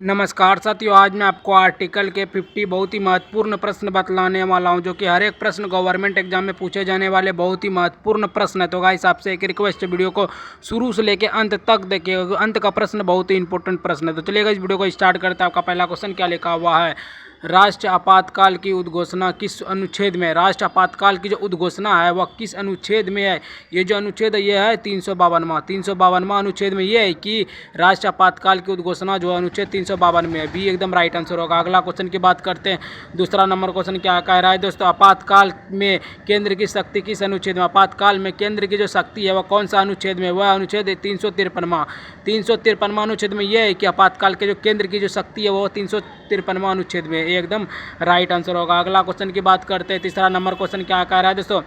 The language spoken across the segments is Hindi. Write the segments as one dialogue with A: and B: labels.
A: नमस्कार साथियों, आज मैं आपको आर्टिकल के 50 बहुत ही महत्वपूर्ण प्रश्न बतलाने वाला हूं, जो कि हर एक प्रश्न गवर्नमेंट एग्जाम में पूछे जाने वाले बहुत ही महत्वपूर्ण प्रश्न है। तो गाइस, आपसे एक रिक्वेस्ट है, वीडियो को शुरू से लेकर अंत तक देखिए। अंत का प्रश्न बहुत ही इंपॉर्टेंट प्रश्न है। तो चलिएगा, इस वीडियो को स्टार्ट करते हैं। आपका पहला क्वेश्चन क्या लिखा हुआ है? राष्ट्रीय आपातकाल की उद्घोषणा किस अनुच्छेद में? राष्ट्रीय आपातकाल की जो उद्घोषणा है वह किस अनुच्छेद में है? ये जो अनुच्छेद है ये है 352वां अनुच्छेद में ये है कि राष्ट्रीय आपातकाल की उद्घोषणा जो अनुच्छेद 352 में है। बी एकदम राइट आंसर होगा। अगला क्वेश्चन की बात करते हैं। दूसरा नंबर क्वेश्चन क्या कह रहा है दोस्तों? आपातकाल में केंद्र की शक्ति किस अनुच्छेद में? आपातकाल में केंद्र की जो शक्ति है वह कौन सा अनुच्छेद में? वह अनुच्छेद 353वां अनुच्छेद में यह है कि आपातकाल के जो केंद्र की जो शक्ति है वो 353वां अनुच्छेद में एकदम राइट आंसर होगा। अगला क्वेश्चन की बात करते हैं। तीसरा नंबर क्वेश्चन क्या कह रहा है दोस्तों?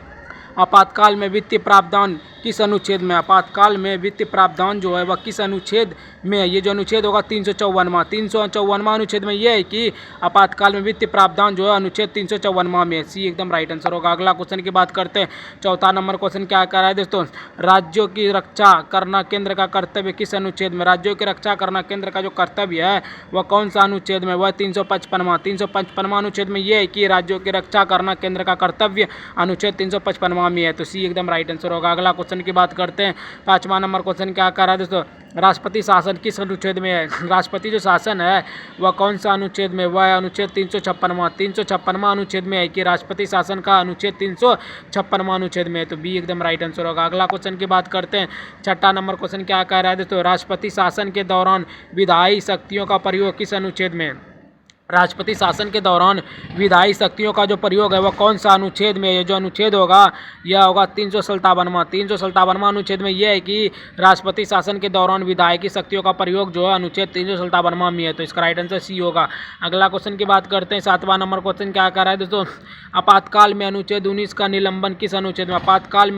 A: आपातकाल में वित्तीय प्रावधान किस अनुच्छेद में? आपातकाल में वित्तीय प्रावधान जो है वह किस अनुच्छेद में है? ये जो अनुच्छेद होगा 354वां अनुच्छेद में यह है कि आपातकाल में वित्तीय प्रावधान जो है अनुच्छेद 354वां में है। सी एकदम राइट आंसर होगा। अगला क्वेश्चन की बात करते हैं। चौथा नंबर क्वेश्चन क्या कह रहा है दोस्तों? राज्यों की रक्षा करना केंद्र का कर्तव्य किस अनुच्छेद में? राज्यों की रक्षा करना केंद्र का जो कर्तव्य है वह कौन सा अनुच्छेद में? वह 355वां अनुच्छेद में यह है कि राज्यों की रक्षा करना केंद्र का कर्तव्य अनुच्छेद 355वां में है। तो सी एकदम राइट आंसर होगा। अगला क्वेश्चन की बात करते हैं। पांचवा नंबर क्वेश्चन क्या कर रहा है दोस्तों? राष्ट्रपति शासन किस अनुच्छेद में है? राष्ट्रपति जो शासन है वह कौन सा अनुच्छेद में? वह अनुच्छेद 356वां अनुच्छेद में है कि राष्ट्रपति शासन का अनुच्छेद 356वां अनुच्छेद में है। तो बी एकदम राइट आंसर होगा। अगला क्वेश्चन की बात करते हैं। छठा नंबर क्वेश्चन क्या कह रहा है दोस्तों? राष्ट्रपति शासन के दौरान विधायी शक्तियों का प्रयोग किस अनुच्छेद में? राष्ट्रपति शासन के दौरान विधायी शक्तियों का जो प्रयोग है वह कौन सा अनुच्छेद में? ये जो अनुच्छेद होगा यह होगा 357वां अनुच्छेद में यह है कि राष्ट्रपति शासन के दौरान विधायी शक्तियों का प्रयोग जो है अनुच्छेद 357वां में है। तो इसका राइट आंसर सी होगा। अगला क्वेश्चन की बात करते हैं। सातवां नंबर क्वेश्चन क्या कर रहा है दोस्तों? आपातकाल में अनुच्छेद 19 का निलंबन किस अनुच्छेद में? आपातकाल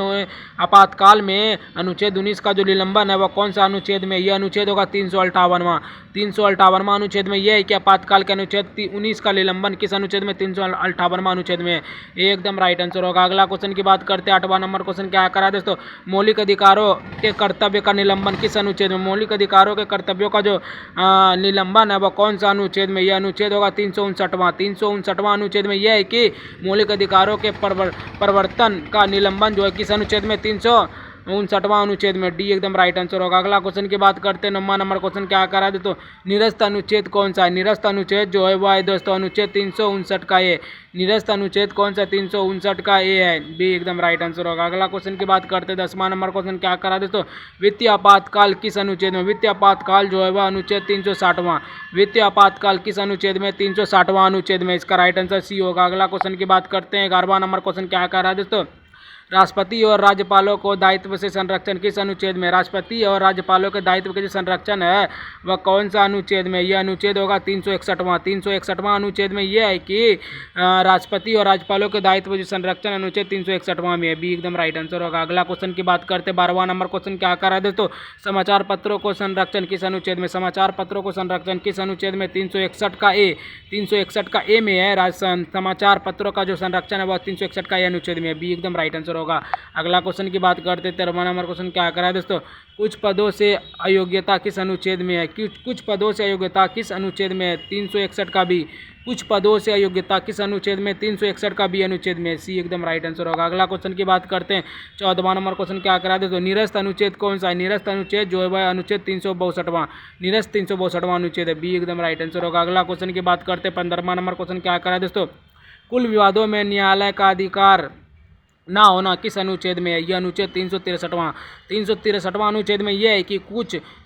A: में अनुच्छेद 19 का जो निलंबन है वह कौन सा अनुच्छेद में? यह अनुच्छेद होगा 358वां अनुच्छेद में यह है कि आपातकाल के अनुच्छेद 19 का निलंबन किस अनुच्छेद में? 358वां अनुच्छेद में एकदम राइट आंसर होगा। अगला क्वेश्चन की बात करते हैं। 8वां नंबर क्वेश्चन क्या करा दोस्तों? मौलिक अधिकारों के कर्तव्य का निलंबन किस अनुच्छेद में? मौलिक अधिकारों के कर्तव्यों का जो निलंबन है वह कौन सा अनुच्छेद में? यह अनुच्छेद होगा 359वां अनुच्छेद में यह है कि मौलिक अधिकारों के परिवर्तन का निलंबन जो है किस अनुच्छेद में? 359वां अनुच्छेद में। डी एकदम राइट आंसर होगा। अगला क्वेश्चन की बात करते हैं। 9वां नंबर क्वेश्चन क्या करा दे तो? निरस्त अनुच्छेद कौन सा है? निरस्त अनुच्छेद जो है वह है दोस्तों अनुच्छेद 359 का ए। निरस्त अनुच्छेद कौन सा? 359 का ए है। बी एकदम राइट आंसर होगा। अगला क्वेश्चन की बात करते हैं। 10वां नंबर क्वेश्चन क्या करा दोस्तों? वित्तीय आपातकाल किस अनुच्छेद में? वित्तीय आपातकाल जो है वह अनुच्छेद 360वां। वित्तीय आपातकाल किस अनुच्छेद में? 360वां अनुच्छेद में। इसका राइट आंसर सी होगा। अगला क्वेश्चन की बात करते हैं। 11वां नंबर क्वेश्चन क्या करा दोस्तों? राष्ट्रपति और राज्यपालों को दायित्व से संरक्षण किस अनुच्छेद में? राष्ट्रपति और राज्यपालों के दायित्व के जो संरक्षण है वह कौन सा अनुच्छेद में? यह अनुच्छेद होगा 361वां अनुच्छेद में यह है कि राष्ट्रपति और राज्यपालों के दायित्व जो संरक्षण अनुच्छेद 361वां में है। बी एकदम राइट आंसर होगा। अगला क्वेश्चन की बात करते हैं। 12वां नंबर क्वेश्चन क्या कर रहा है दोस्तों? समाचार पत्रों को संरक्षण किस अनुच्छेद में? समाचार पत्रों को संरक्षण किस अनुच्छेद में? 361 का ए। 361 का ए में है। समाचार पत्रों का जो संरक्षण है वह 361 का ए अनुच्छेद में है। बी एकदम राइट आंसर होगा। अगला क्वेश्चन की बात करते हैं। 13वां नंबर क्वेश्चन क्या कर रहा है दोस्तों? कुछ पदों से अयोग्यता किस अनुच्छेद में है? कुछ पदों से अयोग्यता किस अनुच्छेद में है? 361 का बी। कुछ पदों से अयोग्यता किस अनुच्छेद में? 361 का बी अनुच्छेद में। सी एकदम राइट आंसर होगा। अगला क्वेश्चन की बात करते हैं। 14वां नंबर क्वेश्चन क्या करा दोस्तों? निरस्त अनुच्छेद कौन सा है? निरस्त अनुच्छेद जो है वह अनुच्छेद 362वां। निरस्त 362वां अनुच्छेद है। बी एकदम राइट आंसर होगा। अगला क्वेश्चन की बात करते हैं। 15वां नंबर क्वेश्चन क्या करा दोस्तों? कुल विवादों में न्यायालय का अधिकार ना होना किस अनुच्छेद में है? यह अनुच्छेद 363वां अनुच्छेद में यह है कि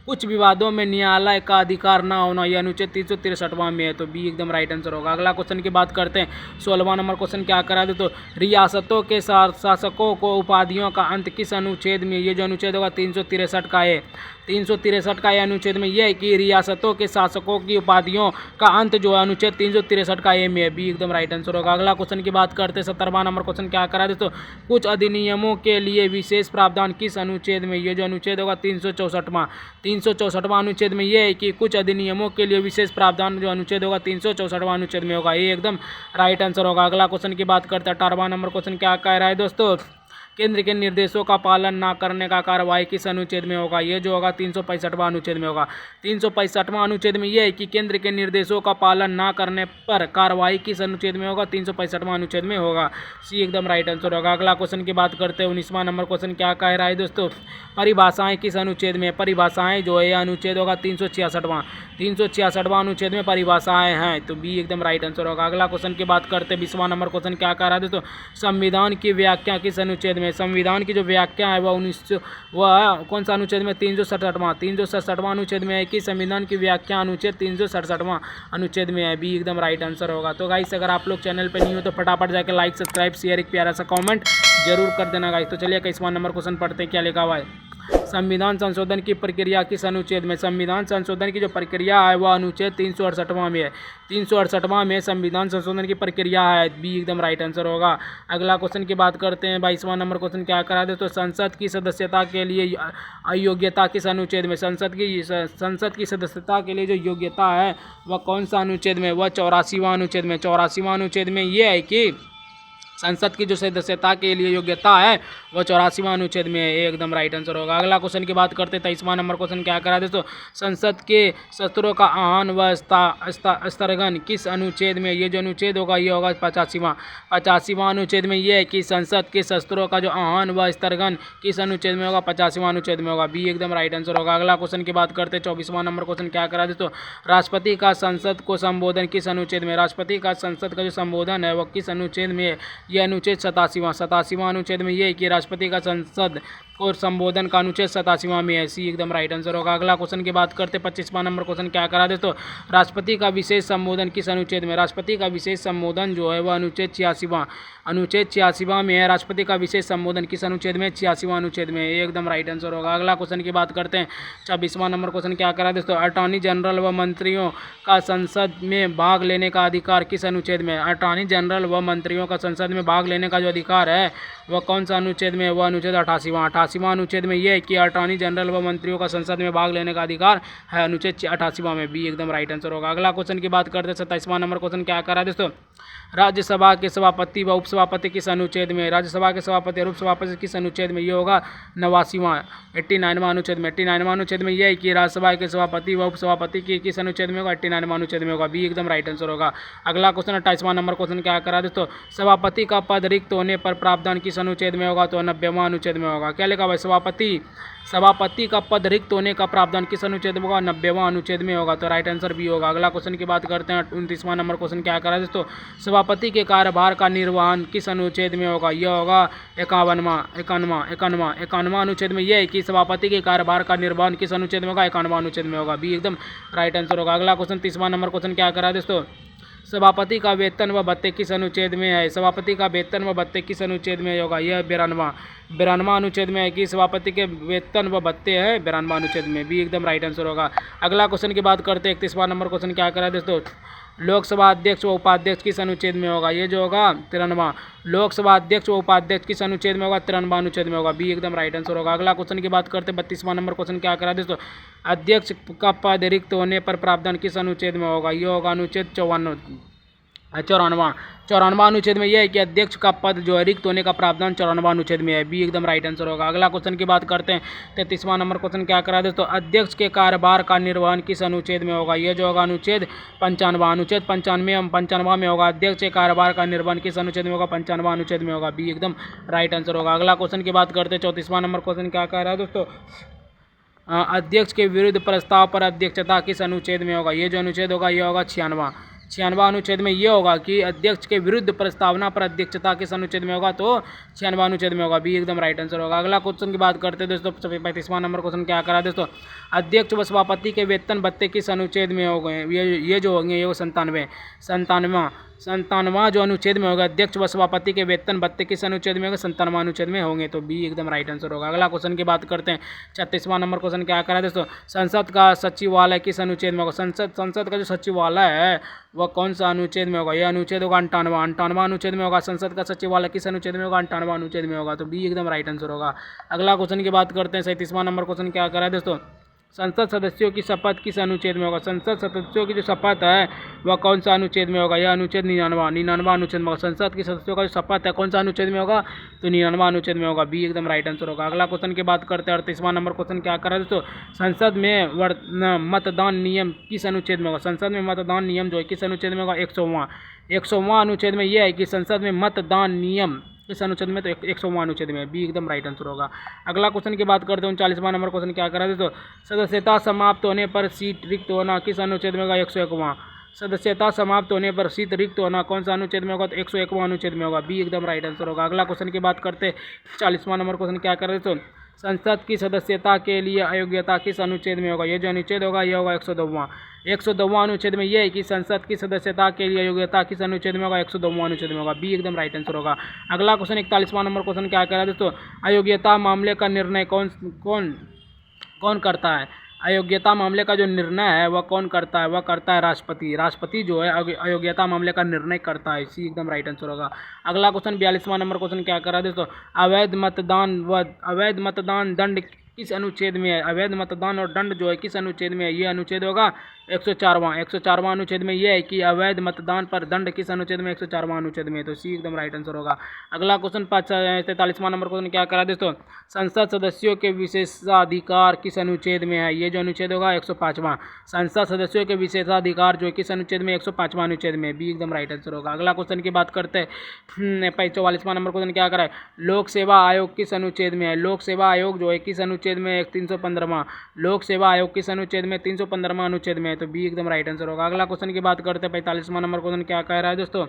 A: कुछ विवादों में न्यायालय का अधिकार ना होना, यह अनुच्छेद 363वां में है। तो बी एकदम राइट आंसर होगा। अगला क्वेश्चन की बात करते हैं। 16वां नंबर क्वेश्चन क्या करा दे तो? रियासतों के शासकों को उपाधियों का अंत किस अनुच्छेद में? ये जो अनुच्छेद होगा 363 का है। 363 का यह अनुच्छेद में यह है कि रियासतों के शासकों की उपाधियों का अंत जो है अनुच्छेद 363 का ए में है। बी एकदम राइट आंसर होगा। अगला क्वेश्चन की बात करते हैं। 17वां नंबर क्वेश्चन क्या करा दे तो? कुछ अधिनियमों के लिए विशेष प्रावधान किस अनुच्छेद में? ये जो अनुच्छेद होगा 364वां अनुच्छेद में यह है कि कुछ अधिनियमों के लिए विशेष प्रावधान जो अनुच्छेद होगा 364वां अनुच्छेद में होगा। ये एकदम राइट आंसर होगा। अगला क्वेश्चन की बात करते हैं। 18वां नंबर क्वेश्चन क्या कह रहा है दोस्तों? केंद्र के निर्देशों का पालन न करने का कार्रवाई किस अनुच्छेद में होगा? ये जो होगा 365वां अनुच्छेद में होगा। 365वां अनुच्छेद में यह है कि केंद्र के निर्देशों का पालन न करने पर कार्रवाई किस अनुच्छेद में होगा? 365वां अनुच्छेद में होगा। सी एकदम राइट आंसर होगा। अगला क्वेश्चन की बात करते हैं। 19वां नंबर क्वेश्चन क्या कह रहा है दोस्तों? परिभाषाएं किस अनुच्छेद में? परिभाषाएं जो है अनुच्छेद होगा 366वां। 366वां अनुच्छेद में परिभाषाएं हैं, तो बी एकदम राइट आंसर होगा। अगला क्वेश्चन की बात करते हैं। 20वां नंबर क्वेश्चन क्या कह रहा है दोस्तों? संविधान की व्याख्या किस अनुच्छेद में? संविधान की जो व्याख्या है वह कौन सा अनुच्छेद में? 367वां अनुच्छेद में है कि संविधान की व्याख्या अनुच्छेद 367वां अनुच्छेद में है। बी एकदम राइट आंसर होगा। तो गाइस अगर आप लोग चैनल पे नहीं हो तो फटाफट जाकर लाइक सब्सक्राइब शेयर एक प्यारा सा कमेंट जरूर कर देना गाइस। तो चलिए 21वां नंबर क्वेश्चन पढ़ते हैं, क्या लिखा हुआ है? संविधान संशोधन की प्रक्रिया किस अनुच्छेद में? संविधान संशोधन की जो प्रक्रिया है वह अनुच्छेद 368वां में है। 368वां में संविधान संशोधन की प्रक्रिया है। बी एकदम राइट आंसर होगा। अगला क्वेश्चन की बात करते हैं। 22वां नंबर क्वेश्चन क्या करा दे? तो संसद की सदस्यता के लिए अयोग्यता किस अनुच्छेद में? संसद की सदस्यता के लिए जो योग्यता है वह कौन सा अनुच्छेद में? वह 84वां अनुच्छेद में। 84वां अनुच्छेद में यह है कि संसद की जो सदस्यता के लिए योग्यता है वो 84वां अनुच्छेद में है। एकदम राइट आंसर होगा। अगला क्वेश्चन की बात करते हैं। 23वां नंबर क्वेश्चन क्या करा दोस्तों? संसद के शस्त्रों का आह्वान व स्थगन किस अनुच्छेद में? ये जो अनुच्छेद होगा ये होगा 85वां अनुच्छेद में ये है कि संसद के शस्त्रों का जो आह्वान व स्थगन किस अनुच्छेद में होगा? 85वां अनुच्छेद में होगा। बी एकदम राइट आंसर होगा। अगला क्वेश्चन की बात करते हैं। 24वां नंबर क्वेश्चन क्या करा दोस्तों? राष्ट्रपति का संसद को संबोधन किस अनुच्छेद में? राष्ट्रपति का संसद का जो संबोधन है वह किस अनुच्छेद में है? यह अनुच्छेद 87वां अनुच्छेद में यह है कि राष्ट्रपति का संसद को संबोधन का अनुच्छेद 87वां में है। सी एकदम राइट आंसर होगा। अगला क्वेश्चन की बात करते हैं। 25वां नंबर क्वेश्चन क्या करा दे? तो राष्ट्रपति का विशेष संबोधन किस अनुच्छेद में? राष्ट्रपति का विशेष संबोधन जो है वह अनुच्छेद 86वां में है। राष्ट्रपति का विशेष संबोधन किस अनुच्छेद में? 86वां अनुच्छेद में। एकदम राइट आंसर होगा। अगला क्वेश्चन की बात करते हैं। 26वां नंबर क्वेश्चन क्या करा दोस्तों? अटॉर्नी जनरल व मंत्रियों का संसद में भाग लेने का अधिकार किस अनुच्छेद में? अटॉर्नी जनरल व मंत्रियों का संसद में भाग लेने का जो अधिकार है वह कौन सा अनुच्छेद में? वह अनुच्छेद 88वां अनुच्छेद में यह है कि अटॉर्नी जनरल व मंत्रियों का संसद में भाग लेने का अधिकार है अनुच्छेद 88वां में। बी एकदम राइट आंसर होगा। अगला क्वेश्चन की बात करते हैं। 27वां नंबर क्वेश्चन क्या करा दोस्तों? राज्यसभा के सभापति व उपसभापति किस अनुच्छेद में? राज्यसभा के सभापति और उपसभापति किस अनुच्छेद में? ये होगा 89वां अनुच्छेद में। 89वां अनुच्छेद में यह है कि राज्यसभा के सभापति व उपसभापति की किस अनुच्छेद में होगा? 89वां अनुच्छेद में होगा। बी एकदम राइट आंसर होगा। अगला क्वेश्चन 28वां नंबर क्वेश्चन क्या करा दोस्तों? सभापति का पद रिक्त होने पर प्रावधान किस अनुच्छेद में होगा? तो 90वां अनुच्छेद में होगा। क्या लिखा भाई? सभापति का पद रिक्त होने का प्रावधान किस अनुच्छेद में होगा? 90वां अनुच्छेद में होगा। तो राइट आंसर भी होगा। अगला क्वेश्चन की बात करते हैं। 29वां नंबर क्वेश्चन क्या करा दोस्तों? सभापति के कार्यभार का निर्वहन किस अनुच्छेद में होगा? यह होगा 51वां अनुच्छेद में यह है कि सभापति के कार्यभार का निर्वहन किस अनुच्छेद में होगा? 51वां अनुच्छेद में होगा। बी एकदम राइट आंसर होगा। अगला क्वेश्चन 30वां नंबर क्वेश्चन क्या करा दोस्तों? सभापति का वेतन व भत्ते किस अनुच्छेद में है? सभापति का वेतन व भत्ते किस अनुच्छेद में होगा? यह 92वां अनुच्छेद में है कि सभापति के वेतन व भत्ते हैं 92वां अनुच्छेद में। भी एकदम राइट आंसर होगा। अगला क्वेश्चन की बात करते हैं। 31वां नंबर क्वेश्चन क्या करा दोस्तों? लोकसभा अध्यक्ष व उपाध्यक्ष किस अनुच्छेद में होगा? ये जो होगा 93वां। लोकसभा अध्यक्ष व उपाध्यक्ष किस अनुच्छेद में होगा? 93वां अनुच्छेद में होगा। बी एकदम राइट आंसर होगा। अगला क्वेश्चन की बात करते हैं। 32वां नंबर क्वेश्चन क्या करा दोस्तों? अध्यक्ष का पद रिक्त होने पर प्रावधान किस अनुच्छेद में होगा? ये होगा अनुच्छेद 94वां अनुच्छेद में यह है कि अध्यक्ष का पद जो है रिक्त होने का प्रावधान 94वां अनुच्छेद में है। बी एकदम राइट आंसर होगा। अगला क्वेश्चन की बात करते हैं। 33वां नंबर क्वेश्चन क्या करा दोस्तों? अध्यक्ष के कार्यभार का निर्वहन किस अनुच्छेद में होगा? यह जो होगा अनुच्छेद 95। अनुच्छेद 95 में होगा। अध्यक्ष के कार्यभार का निर्वहन किस अनुच्छेद में होगा? 95वां अनुच्छेद में होगा। बी एकदम राइट आंसर होगा। अगला क्वेश्चन की बात करते हैं। 34वां नंबर क्वेश्चन क्या कह रहा है दोस्तों? अध्यक्ष के विरुद्ध प्रस्ताव पर अध्यक्षता किस अनुच्छेद में होगा? ये जो अनुच्छेद होगा ये होगा 96वां अनुच्छेद में यह होगा कि अध्यक्ष के विरुद्ध प्रस्तावना पर अध्यक्षता किस अनुच्छेद में होगा? तो 96वां अनुच्छेद में होगा। बी एकदम राइट आंसर होगा। अगला क्वेश्चन की बात करते हैं दोस्तों। 35वां नंबर क्वेश्चन क्या करा दोस्तों? अध्यक्ष व सभापति के वेतन भत्ते किस अनुच्छेद में हो गए? ये जो होंगे ये 97वां जो अनुच्छेद में होगा। अध्यक्ष व सभापति के वेतन भत्ते किस अनुच्छेद में होगा? 97वां अनुच्छेद में होंगे। तो बी एकदम राइट आंसर होगा। अगला क्वेश्चन की बात करते हैं। 36वां नंबर क्वेश्चन क्या करा दोस्तों? संसद का सचिवालय किस अनुच्छेद में होगा? संसद का जो सचिवालय है वह कौन सा अनुच्छेद में होगा? यह अनुच्छेद होगा 98वां अनुच्छेद में होगा। संसद का सचिवालय किस अनुच्छेद में होगा? 98वां अनुच्छेद में होगा। तो बी एकदम राइट आंसर होगा। अगला क्वेश्चन की बात करते हैं। 37वां नंबर क्वेश्चन क्या करा दोस्तों? संसद सदस्यों की शपथ किस अनुच्छेद में होगा? संसद सदस्यों की जो शपथ है वह कौन सा अनुच्छेद में होगा? यह अनुच्छेद 99 अनुच्छेद में होगा। संसद के सदस्यों का जो शपथ है कौन सा अनुच्छेद में होगा? तो 99 अनुच्छेद में होगा। बी एकदम राइट आंसर होगा। अगला क्वेश्चन की बात करते हैं। 38वां नंबर क्वेश्चन क्या कर रहा है दोस्तों? संसद में मतदान नियम किस अनुच्छेद में होगा? संसद में मतदान नियम जो है किस अनुच्छेद में होगा? 100वां अनुच्छेद में यह है कि संसद में मतदान नियम इस अनुच्छेद में, तो 100वां अनुच्छेद में। बी एकदम राइट आंसर होगा। अगला क्वेश्चन की बात करते हैं। 39वां नंबर क्वेश्चन क्या कर रहा है दोस्तों? सदस्यता समाप्त होने पर सीट रिक्त होना किस अनुच्छेद में होगा? 101वां। सदस्यता समाप्त होने पर सीट रिक्त होना कौन सा अनुच्छेद में होगा? तो 101वां अनुच्छेद में होगा। बी एकदम राइट आंसर होगा। अगला क्वेश्चन की बात करते हैं। 40वां नंबर क्वेश्चन क्या कर रहे हैं दोस्तों? संसद की सदस्यता के लिए अयोग्यता किस अनुच्छेद में होगा? ये जो अनुच्छेद होगा यह होगा 102वां। 102वां अनुच्छेद में यह है कि संसद की सदस्यता के लिए अयोग्यता किस अनुच्छेद में होगा? 102वां अनुच्छेद में होगा। बी एकदम राइट आंसर होगा। अगला क्वेश्चन 41वां नंबर क्वेश्चन क्या कह रहा है दोस्तों? अयोग्यता मामले का निर्णय कौन करता है? अयोग्यता मामले का जो निर्णय है वह कौन करता है? वह करता है राष्ट्रपति। राष्ट्रपति जो है अयोग्यता मामले का निर्णय करता है। इसी एकदम राइट आंसर होगा। अगला क्वेश्चन 42वां नंबर क्वेश्चन क्या कर रहा है दोस्तों? अवैध मतदान दंड किस अनुच्छेद में है? अवैध मतदान और दंड जो है किस अनुच्छेद में है? ये अनुच्छेद होगा 104वां अनुच्छेद में यह है कि अवैध मतदान पर दंड किस अनुच्छेद में? 104वां अनुच्छेद में। तो सी एकदम राइट आंसर होगा। अगला क्वेश्चन 43वां नंबर क्वेश्चन क्या करा दोस्तों? संसद सदस्यों के विशेषाधिकार किस अनुच्छेद में है? ये जो अनुच्छेद होगा 105वां। संसद सदस्यों के विशेषाधिकार जो है किस अनुच्छेद में? 105वां अनुच्छेद में। बी एकदम राइट आंसर होगा। अगला क्वेश्चन की बात करते हैं। 44वां नंबर क्वेश्चन क्या करा है? लोक सेवा आयोग किस अनुच्छेद में है? लोक सेवा आयोग जो है किस अनुच्छेद में? 315वां। लोक सेवा आयोग किस अनुच्छेद में? 315वां अनुच्छेद में। तो बी एकदम राइट आंसर होगा। अगला क्वेश्चन की बात करते हैं। 45वां नंबर क्वेश्चन क्या कह रहा है दोस्तों?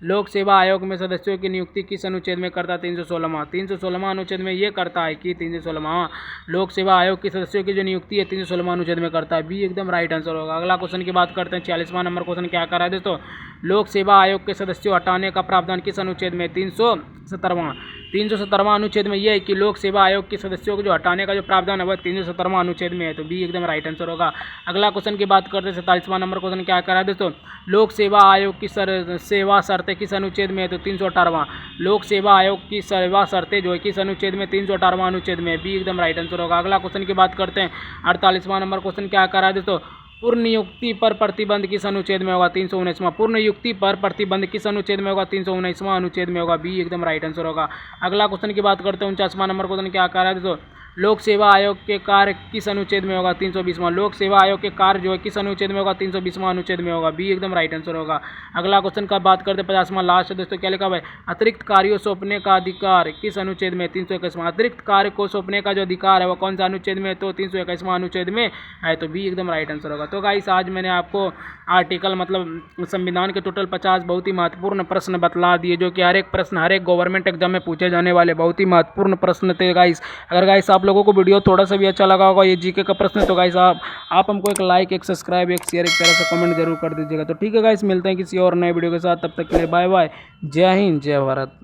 A: लोक सेवा आयोग में सदस्यों की नियुक्ति किस अनुच्छेद में करता है? 316वां अनुच्छेद में ये करता है कि 316वां लोक सेवा आयोग के सदस्यों की जो नियुक्ति है 316वां अनुच्छेद में करता है। बी एकदम राइट आंसर होगा। अगला क्वेश्चन की बात करते हैं। 46वां नंबर क्वेश्चन क्या कर रहा है दोस्तों? लोक सेवा आयोग के सदस्यों हटाने का प्रावधान किस अनुच्छेद में? 317वां अनुच्छेद में यह है कि लोक सेवा आयोग के सदस्यों को जो हटाने का जो प्रावधान है वह 317वां अनुच्छेद में है। तो बी एकदम राइट आंसर होगा। अगला क्वेश्चन की बात करते हैं। 47वां नंबर क्वेश्चन क्या कर रहा है दोस्तों? लोक सेवा आयोग की सेवा शर्तें किस अनुच्छेद में है? तो 318वां। लोक सेवा आयोग की सेवा शर्तें जो है किस अनुच्छेद में? 318वां अनुच्छेद में। बी एकदम राइट आंसर होगा। अगला क्वेश्चन की बात करते हैं। 48वां नंबर क्वेश्चन क्या कर रहा है दोस्तों? पूर्ण नियुक्ति पर प्रतिबंध किस अनुच्छेद में होगा? 319वां। पूर्ण नियुक्ति पर प्रतिबंध किस अनुच्छेद में होगा? 319वां अनुच्छेद में होगा। बी एकदम राइट आंसर होगा। अगला क्वेश्चन की बात करते हैं। 49वां नंबर क्वेश्चन क्या कर रहा है दोस्तों? लोक सेवा आयोग के कार्य किस अनुच्छेद में होगा? 320वां। लोक सेवा आयोग के कार्य जो है किस अनुच्छेद में होगा? 320वां अनुच्छेद में होगा। बी एकदम राइट आंसर होगा। अगला क्वेश्चन का बात करते हैं। 50वां लास्ट दोस्तों क्या लिखा हुआ है? अतिरिक्त कार्यों सौंपने का अधिकार किस अनुच्छेद में? 321वां। अतिरिक्त कार्य को सौंपने का जो अधिकार है वह कौन सा अनुच्छेद में? तो 321वां अनुच्छेद में है। तो बी एकदम राइट आंसर होगा। तो गाइस आज मैंने आपको आर्टिकल मतलब संविधान के टोटल 50 बहुत ही महत्वपूर्ण प्रश्न बतला दिए, जो कि हर एक प्रश्न हर एक गवर्नमेंट एग्जाम में पूछे जाने वाले बहुत ही महत्वपूर्ण प्रश्न थे गाइस। अगर गाइस आप लोगों को वीडियो थोड़ा सा भी अच्छा लगा होगा, ये जीके का प्रश्न, तो गाइस आप हमको एक लाइक, एक सब्सक्राइब, एक शेयर, एक तरह से कमेंट जरूर कर दीजिएगा। तो ठीक है गाइस, मिलते हैं किसी और नए वीडियो के साथ। तब तक के लिए बाय बाय। जय हिंद, जय भारत।